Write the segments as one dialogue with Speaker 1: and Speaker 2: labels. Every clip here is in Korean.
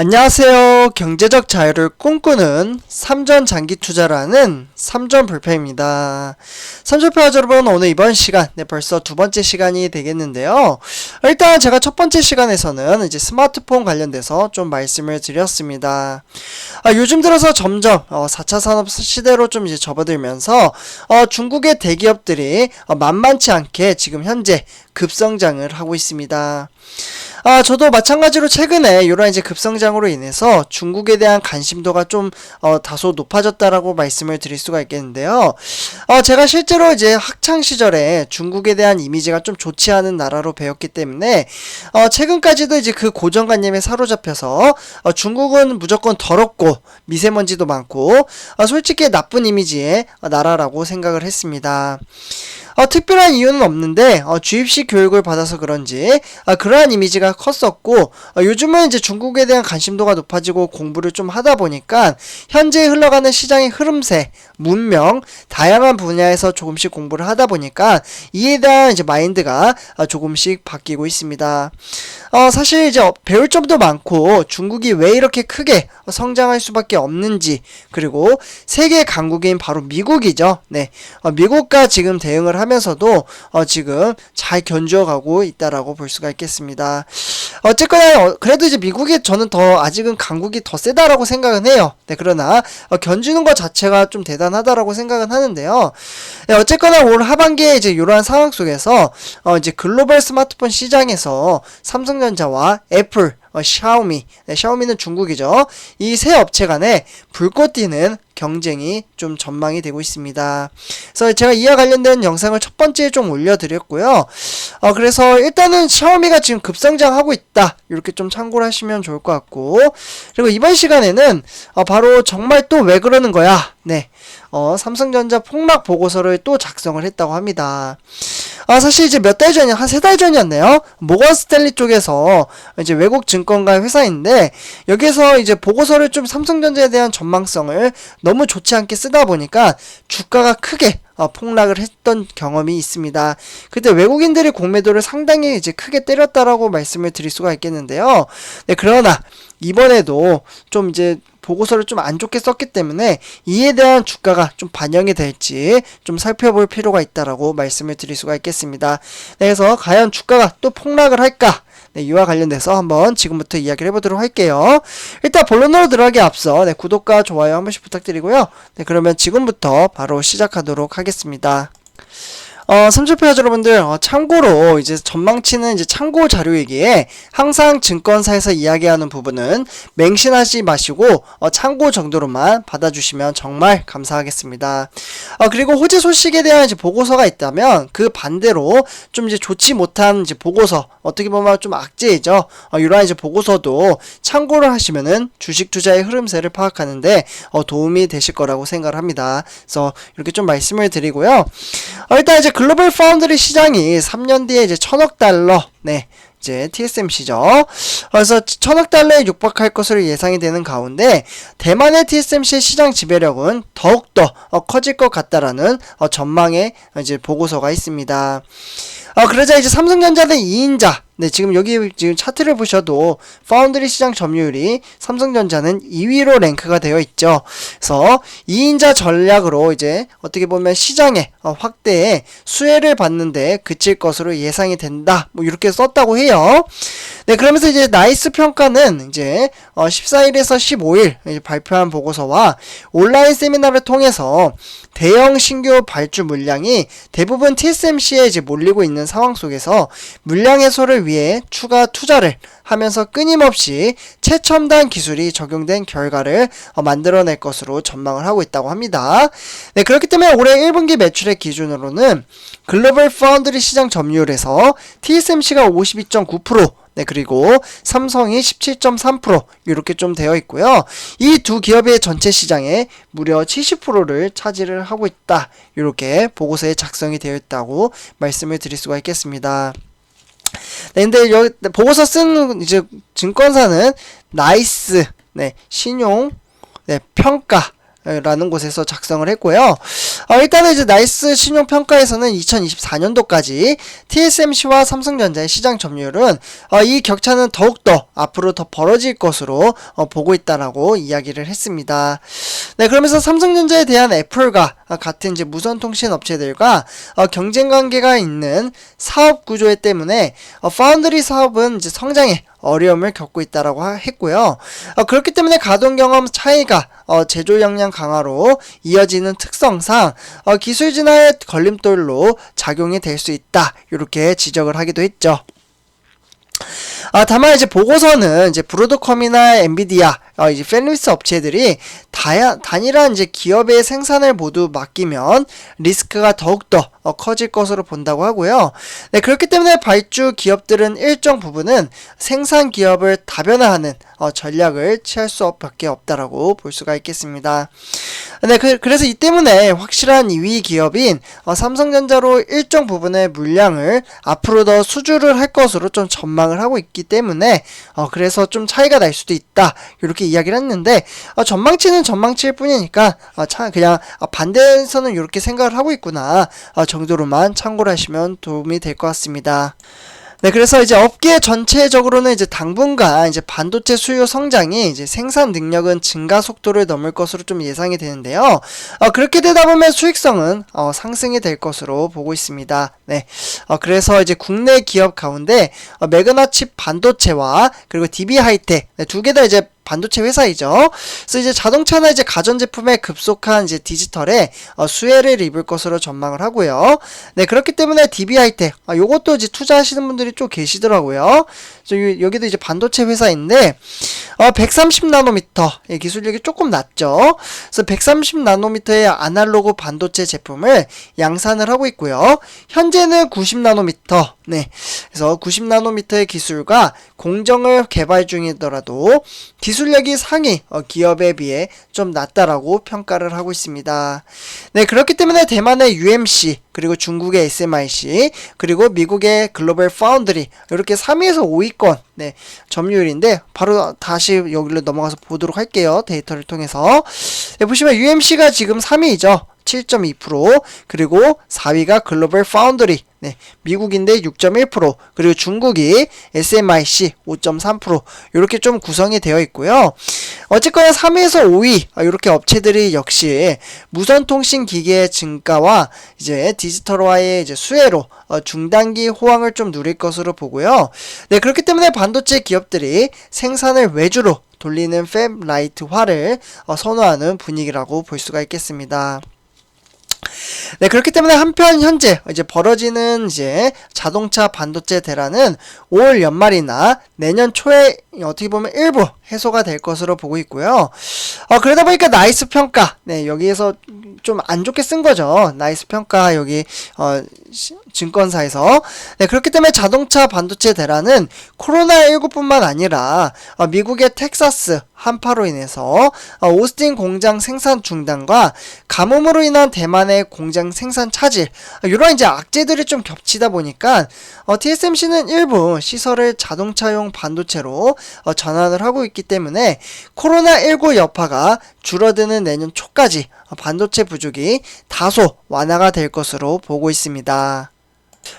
Speaker 1: 안녕하세요. 경제적 자유를 꿈꾸는 삼전 장기 투자라는 삼전 불패입니다. 삼전패 여러분, 오늘 이번 시간, 벌써 두 번째 시간이 되겠는데요. 일단 제가 첫 번째 시간에서는 이제 스마트폰 관련돼서 좀 말씀을 드렸습니다. 요즘 들어서 점점 4차 산업 시대로 좀 이제 접어들면서 중국의 대기업들이 만만치 않게 지금 현재 급성장을 하고 있습니다. 저도 마찬가지로 최근에 이런 이제 급성장으로 인해서 중국에 대한 관심도가 좀 다소 높아졌다라고 말씀을 드릴 수가 있겠는데요. 제가 실제로 이제 학창 시절에 중국에 대한 이미지가 좀 좋지 않은 나라로 배웠기 때문에 최근까지도 이제 그 고정관념에 사로잡혀서 중국은 무조건 더럽고 미세먼지도 많고 솔직히 나쁜 이미지의 나라라고 생각을 했습니다. 특별한 이유는 없는데 주입식 교육을 받아서 그런지 그러한 이미지가 컸었고, 요즘은 이제 중국에 대한 관심도가 높아지고 공부를 좀 하다 보니까 현재 흘러가는 시장의 흐름세, 문명, 다양한 분야에서 조금씩 공부를 하다 보니까 이에 대한 이제 마인드가 조금씩 바뀌고 있습니다. 사실 이제 배울 점도 많고 중국이 왜 이렇게 크게 성장할 수밖에 없는지, 그리고 세계 강국인 바로 미국이죠. 미국과 지금 대응을 하면서도 지금 잘 견주어가고 있다라고 볼 수가 있겠습니다. 어쨌거나 그래도 이제 미국이 저는 더 아직은 강국이 더 세다라고 생각은 해요. 그러나 견주는 것 자체가 좀 대단하다라고 생각은 하는데요. 어쨌거나 올 하반기에 이제 이러한 상황 속에서 이제 글로벌 스마트폰 시장에서 삼성전자와 애플, 샤오미, 샤오미는 중국이죠. 이 세 업체 간에 불꽃 튀는 경쟁이 좀 전망이 되고 있습니다. 그래서 제가 이와 관련된 영상을 첫 번째에 좀 올려드렸고요. 그래서 일단은 샤오미가 지금 급성장하고 있다, 이렇게 좀 참고를 하시면 좋을 것 같고, 그리고 이번 시간에는 바로 정말 또 왜 그러는 거야? 삼성전자 폭락 보고서를 또 작성을 했다고 합니다. 사실 이제 몇 달 전이, 한 3달 전이었네요. 모건 스탠리 쪽에서 이제 외국 증권가 회사인데, 여기에서 이제 보고서를 좀 삼성전자에 대한 전망성을 너무 좋지 않게 쓰다 보니까 주가가 크게 폭락을 했던 경험이 있습니다. 그때 외국인들의 공매도를 상당히 이제 크게 때렸다라고 말씀을 드릴 수가 있겠는데요. 그러나 이번에도 좀 이제 보고서를 좀 안 좋게 썼기 때문에 이에 대한 주가가 좀 반영이 될지 좀 살펴볼 필요가 있다라고 말씀을 드릴 수가 있겠습니다. 그래서 과연 주가가 또 폭락을 할까? 이와 관련돼서 한번 지금부터 이야기를 해보도록 할게요. 일단 본론으로 들어가기 앞서 구독과 좋아요 한 번씩 부탁드리고요. 그러면 지금부터 바로 시작하도록 하겠습니다. 삼촌표 여러분들, 참고로 이제 전망치는 이제 참고 자료이기에 항상 증권사에서 이야기하는 부분은 맹신하지 마시고 참고 정도로만 받아주시면 정말 감사하겠습니다. 그리고 호재 소식에 대한 이제 보고서가 있다면 그 반대로 좀 이제 좋지 못한 이제 보고서, 어떻게 보면 좀 악재이죠. 이러한 이제 보고서도 참고를 하시면은 주식 투자의 흐름세를 파악하는데 도움이 되실 거라고 생각을 합니다. 그래서 이렇게 좀 말씀을 드리고요. 일단 이제 글로벌 파운드리 시장이 3년 뒤에 이제 1000억 달러, 이제 TSMC죠. 그래서 1000억 달러에 육박할 것으로 예상이 되는 가운데 대만의 TSMC의 시장 지배력은 더욱더 커질 것 같다라는 전망의 이제 보고서가 있습니다. 그러자 이제 삼성전자는 2인자, 지금 여기 지금 차트를 보셔도 파운드리 시장 점유율이 삼성전자는 2위로 랭크가 되어 있죠. 그래서 2인자 전략으로 이제 어떻게 보면 시장의 확대에 수혜를 받는데 그칠 것으로 예상이 된다, 이렇게 썼다고 해요. 그러면서 이제 나이스 평가는 이제 14일에서 15일 발표한 보고서와 온라인 세미나를 통해서 대형 신규 발주 물량이 대부분 TSMC에 이제 몰리고 있는 상황 속에서 물량 해소를 위해 추가 투자를 하면서 끊임없이 최첨단 기술이 적용된 결과를 만들어낼 것으로 전망을 하고 있다고 합니다. 그렇기 때문에 올해 1분기 매출액 기준으로는 글로벌 파운드리 시장 점유율에서 TSMC가 52.9%, 그리고 삼성이 17.3% 이렇게 좀 되어 있고요. 이 두 기업의 전체 시장에 무려 70%를 차지를 하고 있다, 이렇게 보고서에 작성이 되어 있다고 말씀을 드릴 수가 있겠습니다. 근데 여기 보고서 쓴 이제 증권사는 나이스, 신용, 평가, 라는 곳에서 작성을 했고요. 일단은 이제 나이스 신용평가에서는 2024년도까지 TSMC와 삼성전자의 시장 점유율은 이 격차는 더욱더 앞으로 더 벌어질 것으로 보고 있다라고 이야기를 했습니다. 네, 그러면서 삼성전자에 대한 애플과 같은 이제 무선통신 업체들과 경쟁 관계가 있는 사업 구조 때문에 파운드리 사업은 이제 성장에 어려움을 겪고 있다라고 했고요. 그렇기 때문에 가동 경험 차이가 제조 역량 강화로 이어지는 특성상 기술 진화의 걸림돌로 작용이 될 수 있다. 이렇게 지적을 하기도 했죠. 다만 이제 보고서는 이제 브로드컴이나 엔비디아, 이제 팬리스 업체들이 단일한 이제 기업의 생산을 모두 맡기면 리스크가 더욱더 커질 것으로 본다고 하고요. 네, 그렇기 때문에 발주 기업들은 일정 부분은 생산 기업을 다변화하는 전략을 취할 수밖에 없다라고 볼 수가 있겠습니다. 네, 그래서 이 때문에 확실한 2위 기업인 삼성전자로 일정 부분의 물량을 앞으로 더 수주를 할 것으로 좀 전망을 하고 있기 때문에 그래서 좀 차이가 날 수도 있다 이렇게 이야기를 했는데 전망치는 전망치일 뿐이니까 그냥 반대에서는 이렇게 생각을 하고 있구나 정도로만 참고를 하시면 도움이 될 것 같습니다. 네, 그래서 이제 업계 전체적으로는 이제 당분간 이제 반도체 수요 성장이 이제 생산 능력은 증가 속도를 넘을 것으로 좀 예상이 되는데요. 그렇게 되다 보면 수익성은 상승이 될 것으로 보고 있습니다. 네, 그래서 이제 국내 기업 가운데 매그나칩 반도체와 그리고 DB 하이텍 네, 두 개 다 이제 반도체 회사이죠. 그래서 이제 자동차나 이제 가전제품의 급속한 이제 디지털에 수혜를 입을 것으로 전망을 하고요. 네, 그렇기 때문에 DB 하이텍 요것도 이제 투자하시는 분들이 좀 계시더라고요. 여기도 이제 반도체 회사인데 130나노미터 기술력이 조금 낮죠. 그래서 130나노미터의 아날로그 반도체 제품을 양산을 하고 있고요. 현재는 90나노미터 네, 그래서 90나노미터의 기술과 공정을 개발 중이더라도 기술력이 상위 기업에 비해 좀 낮다라고 평가를 하고 있습니다. 네, 그렇기 때문에 대만의 UMC 그리고 중국의 SMIC 그리고 미국의 글로벌 파운드리 이렇게 3위에서 5위권 네, 점유율인데 바로 다시 여기로 넘어가서 보도록 할게요. 데이터를 통해서 네, 보시면 UMC가 지금 3위이죠. 7.2% 그리고 4위가 글로벌 파운드리 네, 미국인데 6.1% 그리고 중국이 SMIC 5.3% 이렇게 좀 구성이 되어 있고요. 어쨌거나 3위에서 5위 이렇게 업체들이 역시 무선통신 기계의 증가와 이제 디지털화의 이제 수혜로 중단기 호황을 좀 누릴 것으로 보고요. 네, 그렇기 때문에 반도체 기업들이 생산을 외주로 돌리는 팹 라이트화를 선호하는 분위기라고 볼 수가 있겠습니다. 네, 그렇기 때문에 한편 현재 이제 벌어지는 이제 자동차 반도체 대란은 올 연말이나 내년 초에 어떻게 보면 일부 해소가 될 것으로 보고 있고요. 그러다 보니까 나이스 평가, 네, 여기에서 좀 안 좋게 쓴 거죠. 나이스 평가 여기 증권사에서. 네, 그렇기 때문에 자동차 반도체 대란은 코로나19뿐만 아니라 미국의 텍사스 한파로 인해서 오스틴 공장 생산 중단과 가뭄으로 인한 대만의 공장 생산 차질 이런 이제 악재들이 좀 겹치다 보니까 TSMC는 일부 시설을 자동차용 반도체로 전환을 하고 있기 때문에 코로나19 여파가 줄어드는 내년 초까지 반도체 부족이 다소 완화가 될 것으로 보고 있습니다.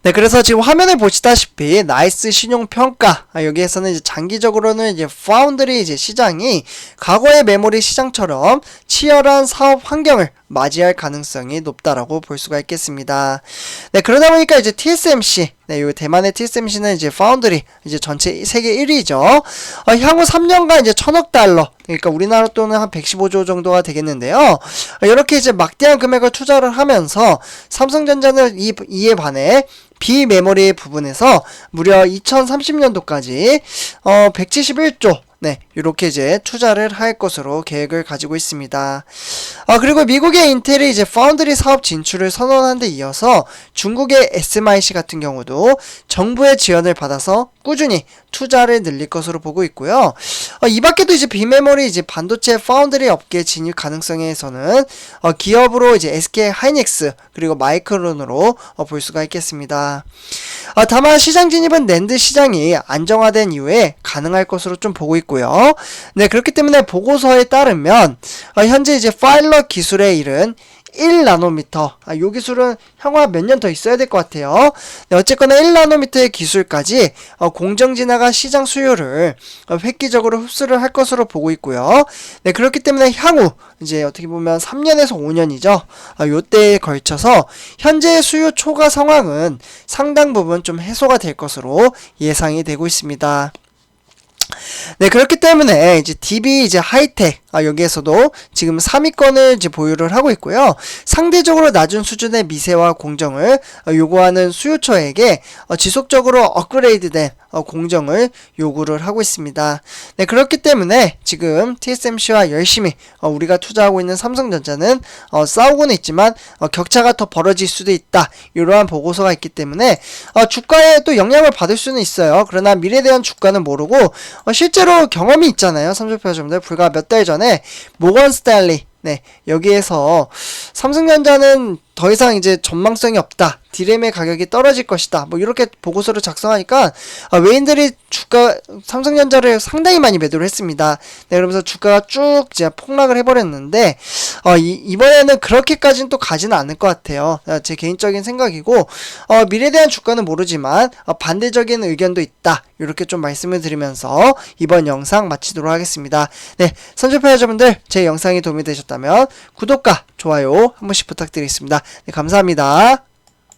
Speaker 1: 네, 그래서 지금 화면을 보시다시피 나이스 신용평가 여기에서는 이제 장기적으로는 이제 파운드리 이제 시장이 과거의 메모리 시장처럼 치열한 사업 환경을 맞이할 가능성이 높다라고 볼 수가 있겠습니다. 네, 그러다 보니까 이제 TSMC, 네, 요 대만의 TSMC는 이제 파운드리 이제 전체 세계 1위죠. 향후 3년간 이제 1000억 달러, 그러니까 우리나라 돈은 한 115조 정도가 되겠는데요. 이렇게 이제 막대한 금액을 투자를 하면서 삼성전자는 이에 반해 비메모리 부분에서 무려 2030년도까지 171조 네, 이렇게 이제 투자를 할 것으로 계획을 가지고 있습니다. 그리고 미국의 인텔이 이제 파운드리 사업 진출을 선언한 데 이어서 중국의 SMIC 같은 경우도 정부의 지원을 받아서 꾸준히 투자를 늘릴 것으로 보고 있고요. 이 밖에도 이제 비메모리 이제 반도체 파운드리 업계 진입 가능성에서는 기업으로 이제 SK 하이닉스 그리고 마이크론으로 볼 수가 있겠습니다. 다만 시장 진입은 낸드 시장이 안정화된 이후에 가능할 것으로 좀 보고 있고요. 네, 그렇기 때문에 보고서에 따르면 현재 이제 파일럿 기술에 이른 1나노미터. 요 기술은 향후 몇 년 더 있어야 될 것 같아요. 네, 어쨌거나 1나노미터의 기술까지 공정 진화가 시장 수요를 획기적으로 흡수를 할 것으로 보고 있고요. 네, 그렇기 때문에 향후 이제 어떻게 보면 3년에서 5년이죠. 요때에 걸쳐서 현재의 수요 초과 상황은 상당 부분 좀 해소가 될 것으로 예상이 되고 있습니다. 네, 그렇기 때문에 이제 DB 이제 하이텍 여기에서도 지금 3위권을 이제 보유를 하고 있고요. 상대적으로 낮은 수준의 미세와 공정을 요구하는 수요처에게 지속적으로 업그레이드된 공정을 요구를 하고 있습니다. 네, 그렇기 때문에 지금 TSMC와 열심히 우리가 투자하고 있는 삼성전자는 싸우고는 있지만 격차가 더 벌어질 수도 있다. 이러한 보고서가 있기 때문에 주가에 또 영향을 받을 수는 있어요. 그러나 미래에 대한 주가는 모르고 실제로 경험이 있잖아요. 삼성표 여러분들 불과 몇 달 전에 모건 스탠리 여기에서 삼성전자는 더 이상 이제 전망성이 없다. 디램의 가격이 떨어질 것이다. 뭐 이렇게 보고서를 작성하니까 외인들이 삼성전자를 상당히 많이 매도를 했습니다. 네, 그러면서 주가가 쭉 이제 폭락을 해버렸는데 이번에는 그렇게까지는 또 가지는 않을 것 같아요. 제 개인적인 생각이고 미래에 대한 주가는 모르지만 반대적인 의견도 있다. 이렇게 좀 말씀을 드리면서 이번 영상 마치도록 하겠습니다. 네, 선조표 여러분들 제 영상이 도움이 되셨다면 구독과 좋아요 한 번씩 부탁드리겠습니다. 네, 감사합니다.